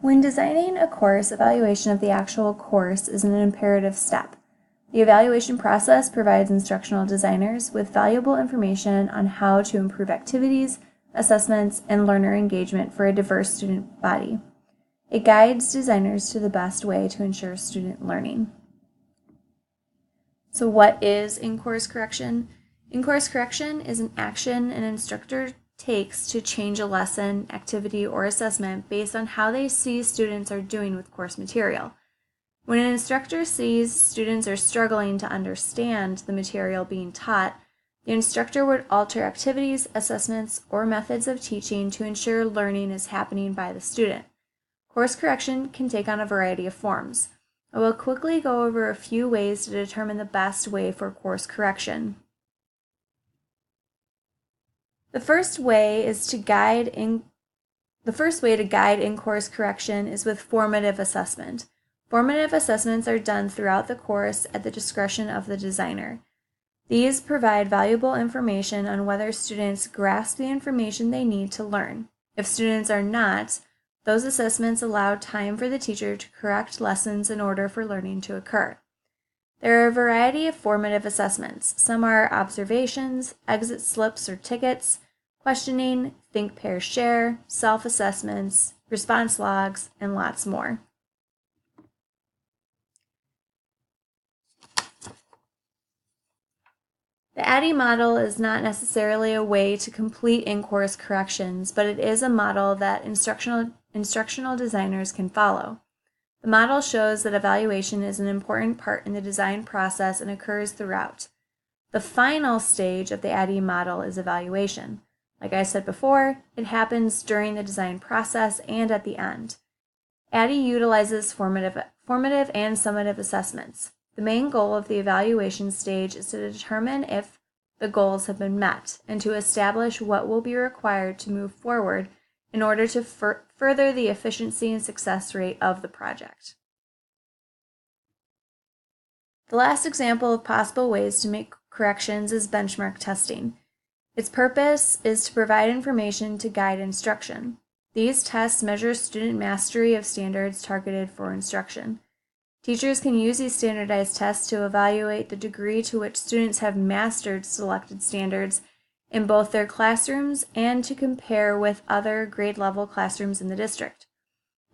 When designing a course, evaluation of the actual course is an imperative step. The evaluation process provides instructional designers with valuable information on how to improve activities, assessments, and learner engagement for a diverse student body. It guides designers to the best way to ensure student learning. So what is in-course correction? In-course correction is an action an instructor takes to change a lesson, activity, or assessment based on how they see students are doing with course material. When an instructor sees students are struggling to understand the material being taught, the instructor would alter activities, assessments, or methods of teaching to ensure learning is happening by the student. Course correction can take on a variety of forms. I will quickly go over a few ways to determine the best way for course correction. The first way to guide in-course correction is with formative assessment. Formative assessments are done throughout the course at the discretion of the designer. These provide valuable information on whether students grasp the information they need to learn. If students are not, those assessments allow time for the teacher to correct lessons in order for learning to occur. There are a variety of formative assessments. Some are observations, exit slips or tickets, questioning, think, pair, share, self-assessments, response logs, and lots more. The ADDIE model is not necessarily a way to complete in-course corrections, but it is a model that instructional designers can follow. The model shows that evaluation is an important part in the design process and occurs throughout. The final stage of the ADDIE model is evaluation. Like I said before, it happens during the design process and at the end. ADDIE utilizes formative and summative assessments. The main goal of the evaluation stage is to determine if the goals have been met and to establish what will be required to move forward in order to further the efficiency and success rate of the project. The last example of possible ways to make corrections is benchmark testing. Its purpose is to provide information to guide instruction. These tests measure student mastery of standards targeted for instruction. Teachers can use these standardized tests to evaluate the degree to which students have mastered selected standards in both their classrooms and to compare with other grade-level classrooms in the district.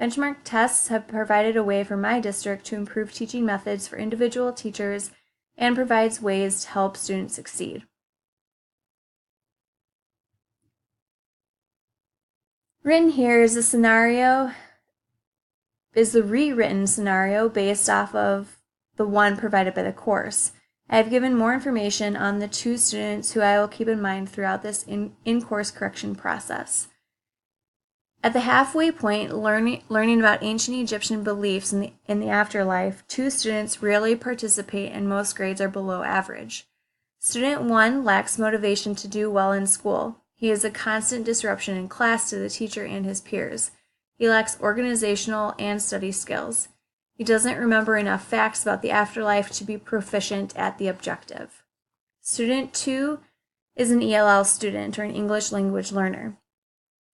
Benchmark tests have provided a way for my district to improve teaching methods for individual teachers and provides ways to help students succeed. Written here is the rewritten scenario based off of the one provided by the course. I have given more information on the two students who I will keep in mind throughout this in-course correction process. At the halfway point, learning about ancient Egyptian beliefs in the afterlife, two students rarely participate and most grades are below average. Student 1 lacks motivation to do well in school. He is a constant disruption in class to the teacher and his peers. He lacks organizational and study skills. He doesn't remember enough facts about the afterlife to be proficient at the objective. Student 2 is an ELL student, or an English language learner.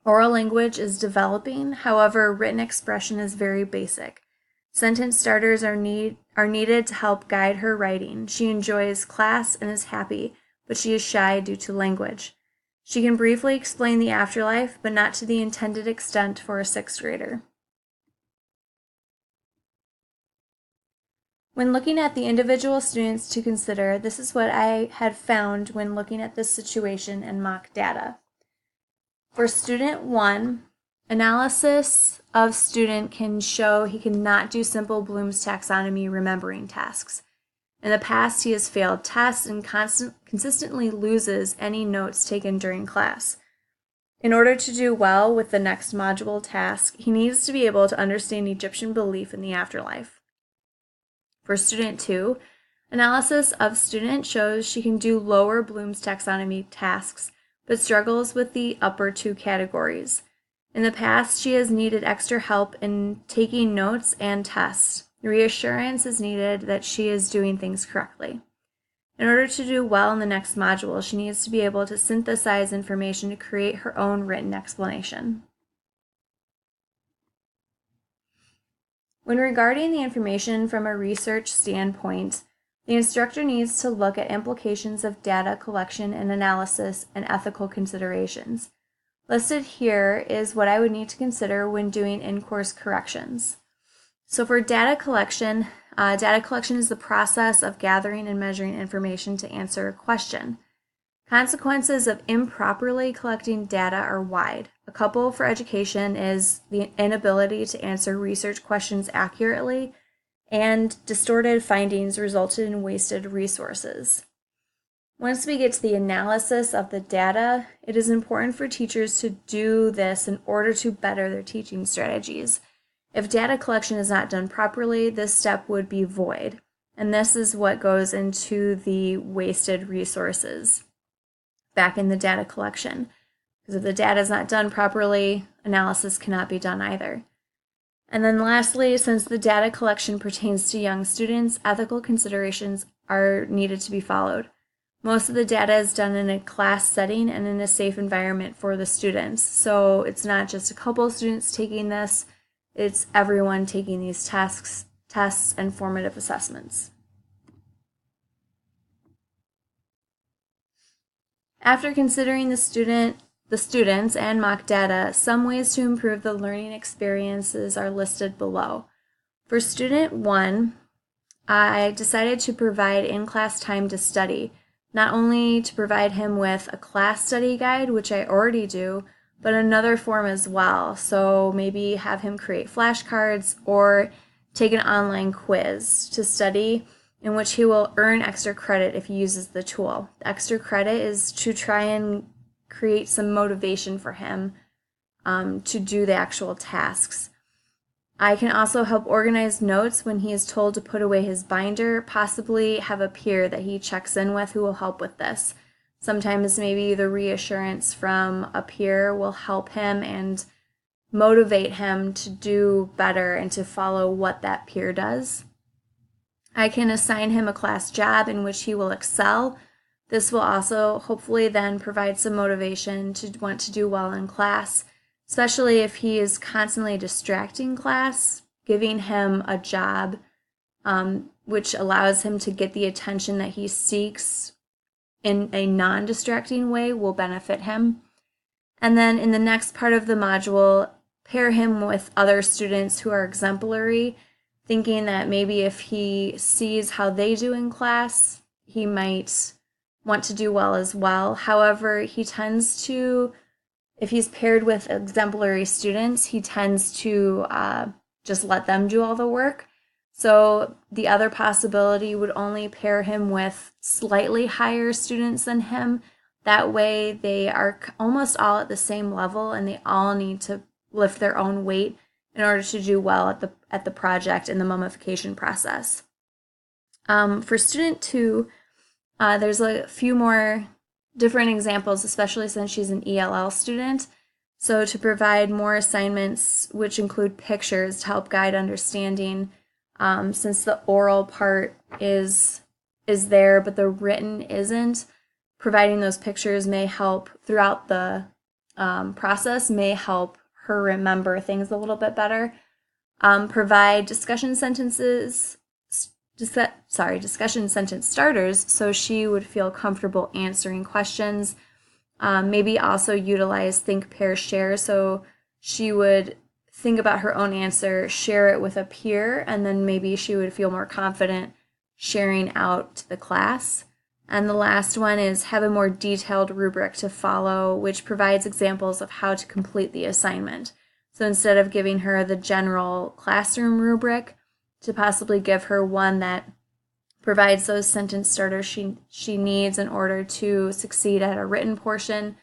Oral language is developing, however, written expression is very basic. Sentence starters are needed to help guide her writing. She enjoys class and is happy, but she is shy due to language. She can briefly explain the afterlife, but not to the intended extent for a 6th grader. When looking at the individual students to consider, this is what I had found when looking at this situation and mock data. For student 1, analysis of student can show he cannot do simple Bloom's taxonomy remembering tasks. In the past, he has failed tests and consistently loses any notes taken during class. In order to do well with the next module task, he needs to be able to understand Egyptian belief in the afterlife. For student 2, analysis of student shows she can do lower Bloom's taxonomy tasks, but struggles with the upper 2 categories. In the past, she has needed extra help in taking notes and tests. Reassurance is needed that she is doing things correctly. In order to do well in the next module, she needs to be able to synthesize information to create her own written explanation. When regarding the information from a research standpoint, the instructor needs to look at implications of data collection and analysis and ethical considerations. Listed here is what I would need to consider when doing in-course corrections. So for data collection is the process of gathering and measuring information to answer a question. Consequences of improperly collecting data are wide. A couple for education is the inability to answer research questions accurately, and distorted findings resulted in wasted resources. Once we get to the analysis of the data, it is important for teachers to do this in order to better their teaching strategies. If data collection is not done properly, this step would be void, and this is what goes into the wasted resources back in the data collection. Because if the data is not done properly, analysis cannot be done either. And then lastly, since the data collection pertains to young students, ethical considerations are needed to be followed. Most of the data is done in a class setting and in a safe environment for the students. So it's not just a couple of students taking this, it's everyone taking these tests and formative assessments. After considering the students and mock data, some ways to improve the learning experiences are listed below. For student 1, I decided to provide in-class time to study, not only to provide him with a class study guide, which I already do, but another form as well. So maybe have him create flashcards or take an online quiz to study, in which he will earn extra credit if he uses the tool. The extra credit is to try and create some motivation for him to do the actual tasks. I can also help organize notes when he is told to put away his binder, possibly have a peer that he checks in with who will help with this. Sometimes maybe the reassurance from a peer will help him and motivate him to do better and to follow what that peer does. I can assign him a class job in which he will excel. This will also hopefully then provide some motivation to want to do well in class, especially if he is constantly distracting class. Giving him a job which allows him to get the attention that he seeks in a non-distracting way will benefit him. And then in the next part of the module, pair him with other students who are exemplary, thinking that maybe if he sees how they do in class, he might want to do well as well. However, he tends to, if he's paired with exemplary students, he tends to just let them do all the work. So the other possibility would only pair him with slightly higher students than him. That way they are almost all at the same level and they all need to lift their own weight in order to do well at the project and the mummification process. For student 2, there's a few more different examples, especially since she's an ELL student. So to provide more assignments which include pictures to help guide understanding, since the oral part is there but the written isn't, providing those pictures may help throughout the process, may help her remember things a little bit better. Provide discussion sentence starters so she would feel comfortable answering questions. Maybe also utilize think, pair, share, so she would think about her own answer, share it with a peer, and then maybe she would feel more confident sharing out to the class. And the last one is have a more detailed rubric to follow, which provides examples of how to complete the assignment. So instead of giving her the general classroom rubric, to possibly give her one that provides those sentence starters she needs in order to succeed at a written portion,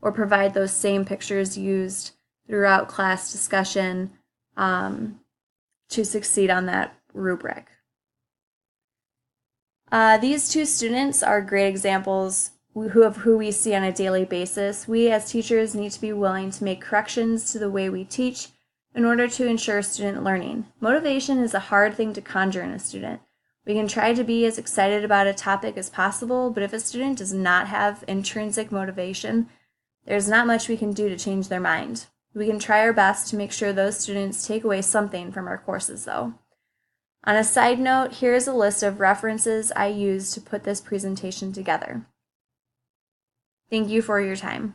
or provide those same pictures used throughout class discussion to succeed on that rubric. These 2 students are great examples of who we see on a daily basis. We as teachers need to be willing to make corrections to the way we teach in order to ensure student learning. Motivation is a hard thing to conjure in a student. We can try to be as excited about a topic as possible, but if a student does not have intrinsic motivation, there's not much we can do to change their mind. We can try our best to make sure those students take away something from our courses, though. On a side note, here is a list of references I used to put this presentation together. Thank you for your time.